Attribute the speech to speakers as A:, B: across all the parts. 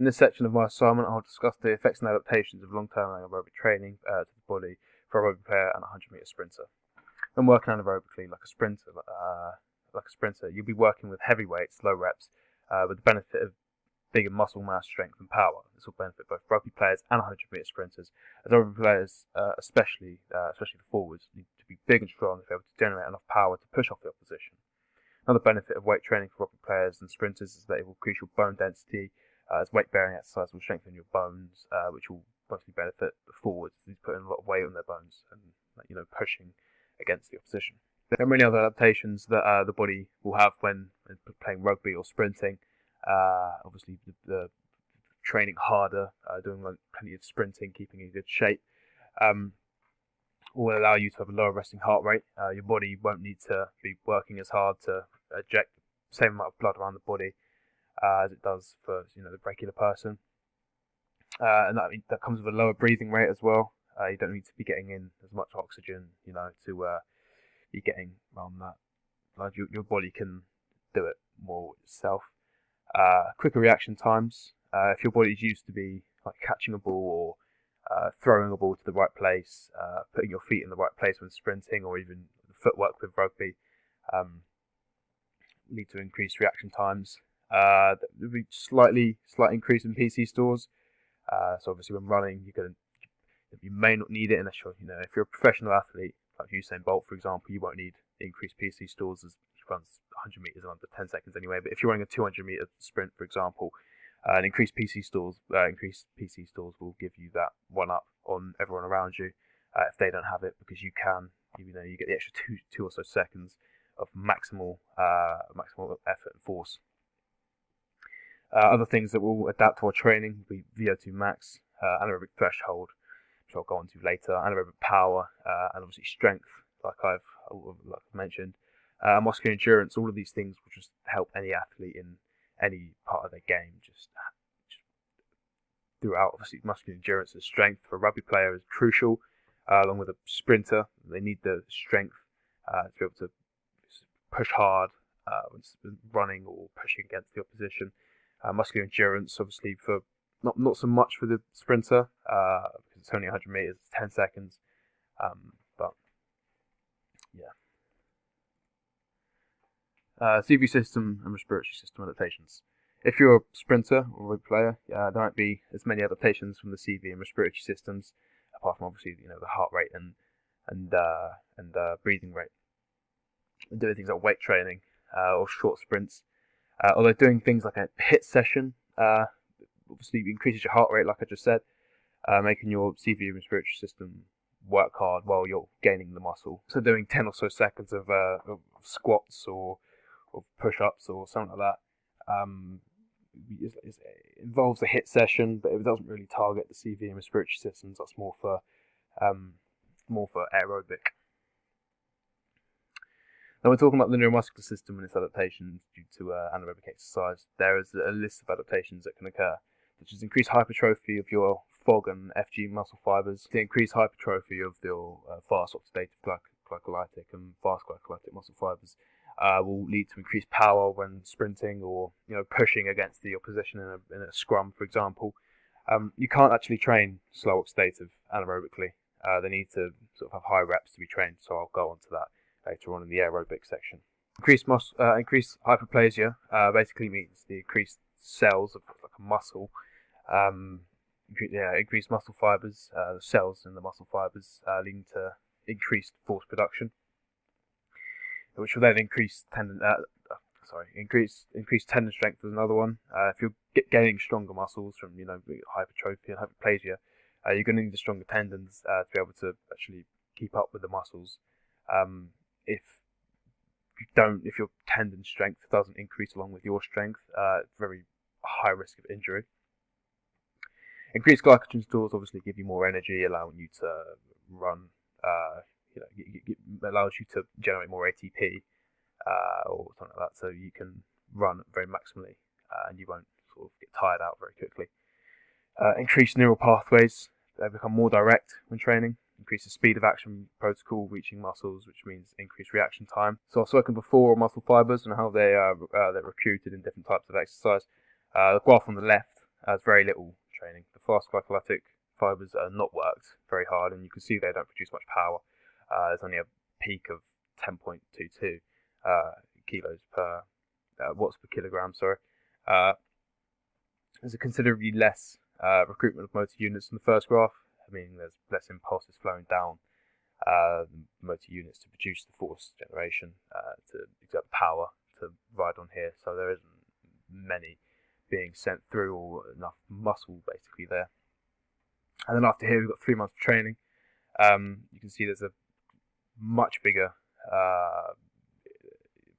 A: In this section of my assignment, I'll discuss the effects and adaptations of long-term anaerobic training to the body for a aerobic player and a 100-meter sprinter. When working anaerobically like a sprinter, you'll be working with heavy weights, low reps, with the benefit of bigger muscle mass, strength, and power. This will benefit both rugby players and 100-meter sprinters. As rugby players, especially the forwards, need to be big and strong to be able to generate enough power to push off the opposition. Another benefit of weight training for rugby players and sprinters is that it will increase your bone density, as weight-bearing exercise will strengthen your bones, which will mostly benefit the forwards. These put in a lot of weight on their bones and pushing against the opposition. There are many other adaptations that the body will have when playing rugby or sprinting. Obviously, the training harder, doing plenty of sprinting, keeping in good shape, will allow you to have a lower resting heart rate. Your body won't need to be working as hard to eject the same amount of blood around the body as it does for the regular person, and that comes with a lower breathing rate as well. You don't need to be getting in as much oxygen, to be getting around that. Like your body can do it more itself. Quicker reaction times. If your body's used to be like catching a ball or throwing a ball to the right place, putting your feet in the right place when sprinting, or even footwork with rugby, lead to increased reaction times. There will be slight increase in PC stores. So obviously, when running, you may not need it unless if you're a professional athlete like Usain Bolt, for example, you won't need increased PC stores as he runs 100 meters in under 10 seconds anyway. But if you're running a 200-meter sprint, for example, increased PC stores will give you that one up on everyone around you if they don't have it, because you get the extra two or so seconds of maximal effort and force. Other things that will adapt to our training will be VO2 max, anaerobic threshold, which I'll go on to later, anaerobic power, and obviously strength, like I've mentioned, muscular endurance. All of these things will just help any athlete in any part of their game, just throughout. Obviously, muscular endurance and strength for a rugby player is crucial, along with a sprinter. They need the strength to be able to push hard when running or pushing against the opposition. Muscular endurance, obviously, for not so much for the sprinter, because it's only 100 meters, 10 seconds. But yeah. CV system and respiratory system adaptations. If you're a sprinter or rugby player, there won't be as many adaptations from the CV and respiratory systems, apart from obviously the heart rate and breathing rate. And doing things like weight training or short sprints. Although doing things like a HIIT session obviously increases your heart rate, like I just said, making your CV and respiratory system work hard while you're gaining the muscle. So doing 10 or so seconds of squats or push-ups or something like that involves a HIIT session, but it doesn't really target the CV and respiratory systems. That's more for aerobic. Now, we're talking about the neuromuscular system and its adaptations due to anaerobic exercise. There is a list of adaptations that can occur, such as increased hypertrophy of your FOG and FG muscle fibers, the increased hypertrophy of your fast oxidative glycolytic and fast glycolytic muscle fibers will lead to increased power when sprinting or pushing against the opposition in a scrum, for example. You can't actually train slow oxidative anaerobically. They need to sort of have high reps to be trained, so I'll go on to that later on in the aerobic section. Increased hyperplasia basically means the increased cells of like a muscle, increased muscle fibers, the cells in the muscle fibers, leading to increased force production, which will then increase tendon strength is another one. If you're gaining stronger muscles from hypertrophy and hyperplasia, you're going to need the stronger tendons to be able to actually keep up with the muscles. If your tendon strength doesn't increase along with your strength, very high risk of injury. Increased glycogen stores obviously give you more energy, allowing you to run. It allows you to generate more ATP or something like that, so you can run very maximally and you won't sort of get tired out very quickly. Increased neural pathways, they become more direct when training. Increase the speed of action protocol reaching muscles, which means increased reaction time. So I've spoken before on muscle fibers and how they're recruited in different types of exercise. The graph on the left has very little training. The fast glycolytic fibers are not worked very hard, and you can see they don't produce much power. There's only a peak of 10.22 kilos per watts per kilogram. Sorry. There's a considerably less recruitment of motor units in the first graph. I mean, there's less impulses flowing down motor units to produce the force generation to exert the power to ride on here. So there isn't many being sent through, or enough muscle basically there. And then after here we've got 3 months of training. You can see there's a much bigger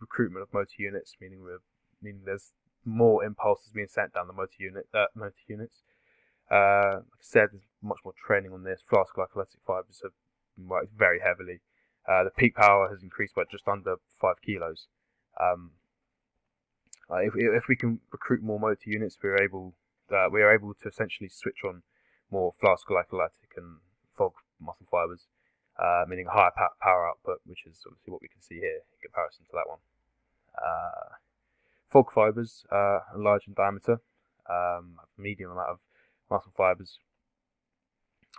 A: recruitment of motor units, meaning there's more impulses being sent down the motor units. Like I said, there's much more training on this. Fast glycolytic fibers have been worked very heavily. The peak power has increased by just under 5 kilos. If we can recruit more motor units, we are able to essentially switch on more fast glycolytic and fog muscle fibers, meaning a higher power output, which is obviously what we can see here in comparison to that one. Fog fibers are large in diameter, have a medium amount of muscle fibers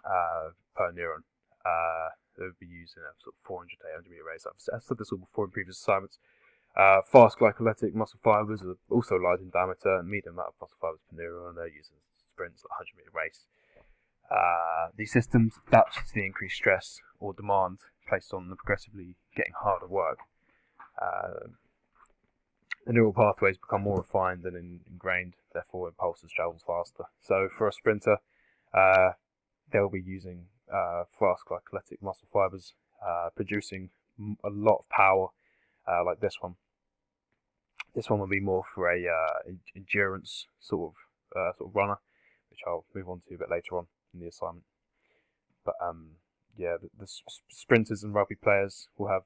A: per neuron. They would be used in a sort of 400 to 800 meter race. I've said this all before in previous assignments. Fast glycolytic muscle fibers are also large in diameter, and medium amount of muscle fibers per neuron. They're used in sprints, like 100 meter race. These systems adapt to the increased stress or demand placed on the progressively getting harder work. The neural pathways become more refined and ingrained, therefore impulses travel faster. So for a sprinter, they'll be using fast glycolytic muscle fibers, producing a lot of power, like this one. This one will be more for a endurance sort of runner, which I'll move on to a bit later on in the assignment. But yeah, the sprinters and rugby players will have,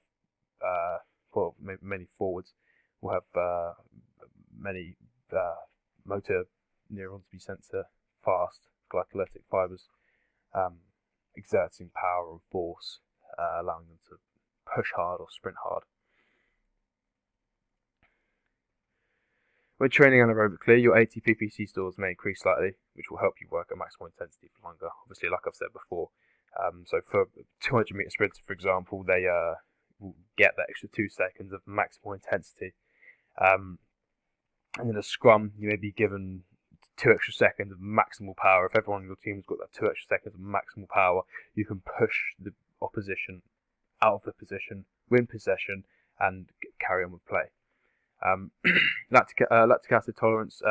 A: well, many forwards will have many motor neurons be sent to fast glycolytic fibers, exerting power and force, allowing them to push hard or sprint hard. When training anaerobically, your ATP-PC stores may increase slightly, which will help you work at maximal intensity for longer. Obviously, like I've said before, so for 200 meter sprinter, for example, they will get that extra 2 seconds of maximal intensity. And in a scrum, you may be given 2 extra seconds of maximal power. If everyone in your team's got that 2 extra seconds of maximal power, you can push the opposition out of the position, win possession, and carry on with play. Lactic acid tolerance,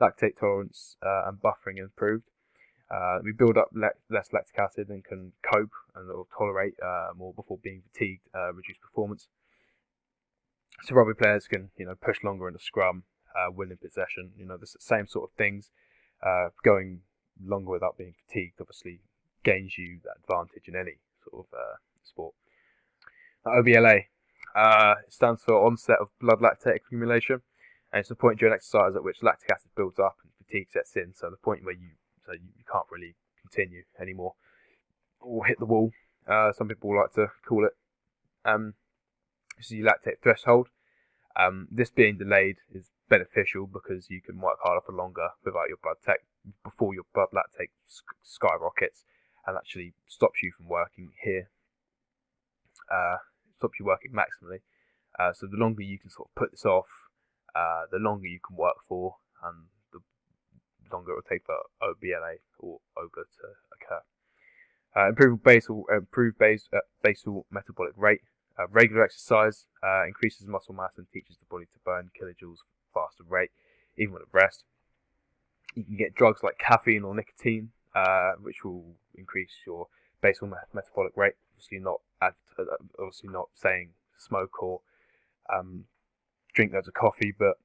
A: lactate tolerance, and buffering improved. We build up less lactic acid and can cope and or tolerate more before being fatigued, reduce performance. So rugby players can, push longer in a scrum, win in possession. The same sort of things. Going longer without being fatigued obviously gains you that advantage in any sort of sport. OBLA. It stands for onset of blood lactate accumulation, and it's the point during exercise at which lactic acid builds up and fatigue sets in. So the point where you can't really continue anymore, or hit the wall. Some people like to call it. This is your lactate threshold. This being delayed is beneficial because you can work harder for longer without your before your blood lactate skyrockets, and actually stops you from working here. Stops you working maximally. So the longer you can sort of put this off, the longer you can work for, and the longer it will take for OBLA or OGA to occur. Improved basal metabolic rate. Regular exercise increases muscle mass and teaches the body to burn kilojoules faster rate, even when at rest. You can get drugs like caffeine or nicotine, which will increase your basal metabolic rate. Obviously not saying smoke or drink loads of coffee, but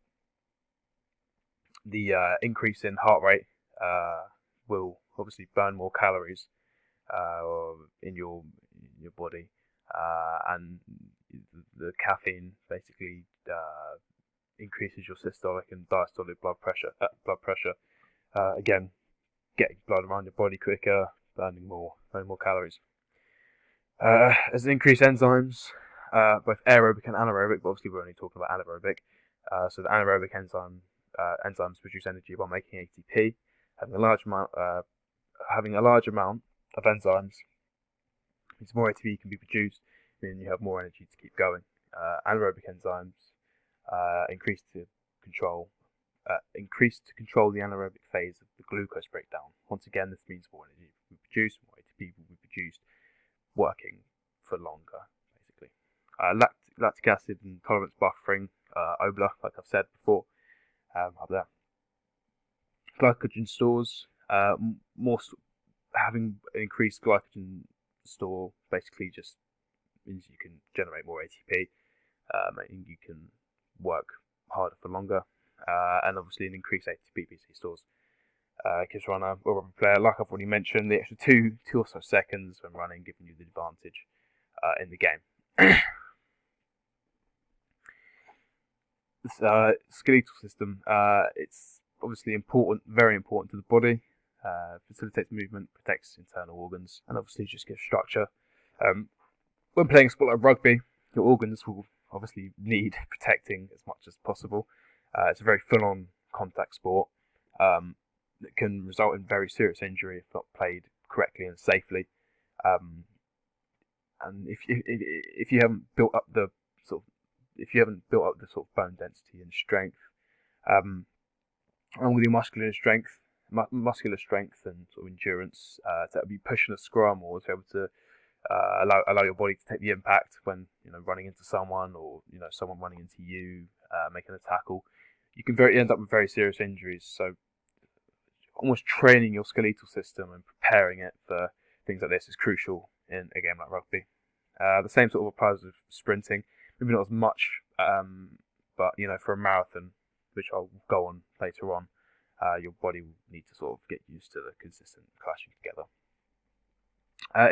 A: the increase in heart rate will obviously burn more calories in your body, and the caffeine basically increases your systolic and diastolic blood pressure. Again, getting blood around your body quicker, burning more calories. As increased enzymes, both aerobic and anaerobic, but obviously we're only talking about anaerobic. So the anaerobic enzyme enzymes produce energy by making ATP. Having a large amount of enzymes means more ATP can be produced, meaning you have more energy to keep going. Anaerobic enzymes increase to control the anaerobic phase of the glucose breakdown. Once again, this means more energy will be produced, more ATP will be produced, working for longer, basically. Lactic acid and tolerance buffering, OBLA, like I've said before, up there. Glycogen stores, having an increased glycogen store basically just means you can generate more ATP, meaning you can work harder for longer, and obviously an increased ATP PC stores gives runner or rugby player, like I've already mentioned, the extra two or so seconds when running, giving you the advantage in the game. This skeletal system, it's obviously important, very important to the body. Facilitates movement, protects internal organs, and obviously just gives structure. When playing a sport like rugby, your organs will obviously need protecting as much as possible. It's a very full-on contact sport that can result in very serious injury if not played correctly and safely. And if you haven't built up the sort of bone density and strength, along with your muscular strength and sort of endurance, to be pushing a scrum or to be able to allow your body to take the impact when running into someone, or someone running into you, making a tackle, you can end up with very serious injuries. So almost training your skeletal system and preparing it for things like this is crucial in a game like rugby. The same sort of applies with sprinting, maybe not as much, but for a marathon, which I'll go on later on, your body will need to sort of get used to the consistent clashing together.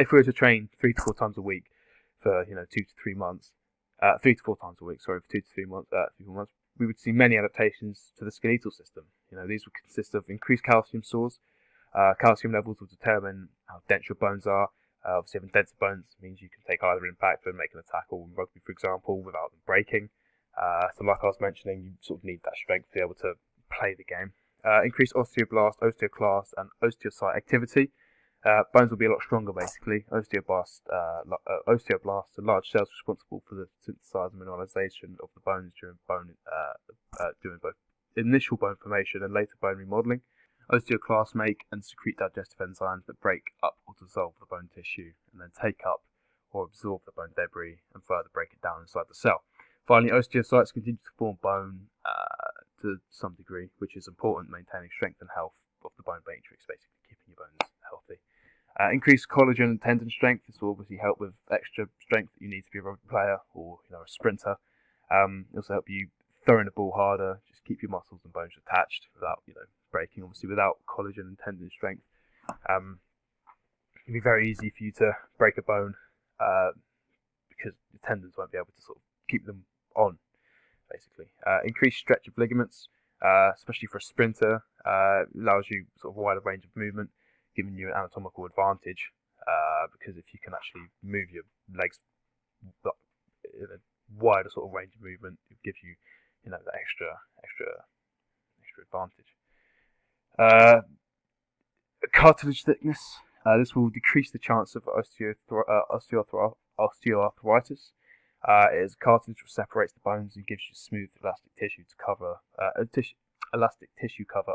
A: If we were to train 3 to 4 times a week for 2 to 3 months, 3 to 4 times a week, for 2 to 3 months, we would see many adaptations to the skeletal system. These would consist of increased calcium stores. Calcium levels will determine how dense your bones are. Obviously, having denser bones means you can take either impact when making a tackle in rugby, for example, without them breaking. So like I was mentioning, you sort of need that strength to be able to play the game. Increased osteoblast, osteoclast, and osteocyte activity. Bones will be a lot stronger, basically. Osteoblasts are large cells responsible for the synthesized mineralization of the bones during both initial bone formation and later bone remodeling. Osteoclasts make and secrete digestive enzymes that break up or dissolve the bone tissue, and then take up or absorb the bone debris and further break it down inside the cell. Finally, osteocytes continue to form bone to some degree, which is important in maintaining strength and health of the bone matrix, basically keeping your bones healthy. Increased collagen and tendon strength. This will obviously help with extra strength that you need to be a rugby player or a sprinter. Also help you throwing the ball harder, just keep your muscles and bones attached without breaking. Obviously, without collagen and tendon strength, it can be very easy for you to break a bone because the tendons won't be able to sort of keep them on, basically. Increased stretch of ligaments, especially for a sprinter, allows you sort of a wider range of movement, giving you an anatomical advantage, because if you can actually move your legs in a wider sort of range of movement, it gives you that extra advantage. Cartilage thickness. This will decrease the chance of osteoarthritis. It is cartilage which separates the bones and gives you smooth elastic tissue cover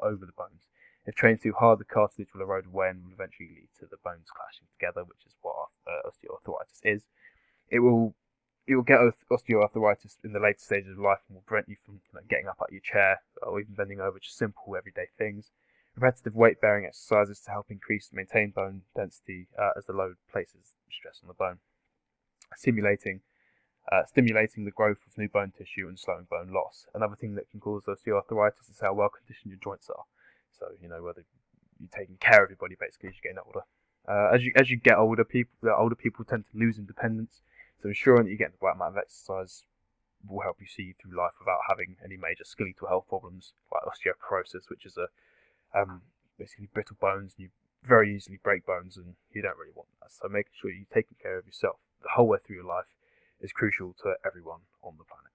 A: over the bones. If trained too hard, the cartilage will erode away and will eventually lead to the bones clashing together, which is what osteoarthritis is. It will get osteoarthritis in the later stages of life and will prevent you from getting up out of your chair or even bending over, just simple everyday things. Repetitive weight-bearing exercises to help increase and maintain bone density as the load places stress on the bone. Stimulating the growth of new bone tissue and slowing bone loss. Another thing that can cause osteoarthritis is how well conditioned your joints are. So whether you're taking care of your body basically as you're getting older. As you get older, older people tend to lose independence. So ensuring that you get the right amount of exercise will help you see through life without having any major skeletal health problems like osteoporosis, which is basically brittle bones. You very easily break bones, and you don't really want that. So making sure you're taking care of yourself the whole way through your life is crucial to everyone on the planet.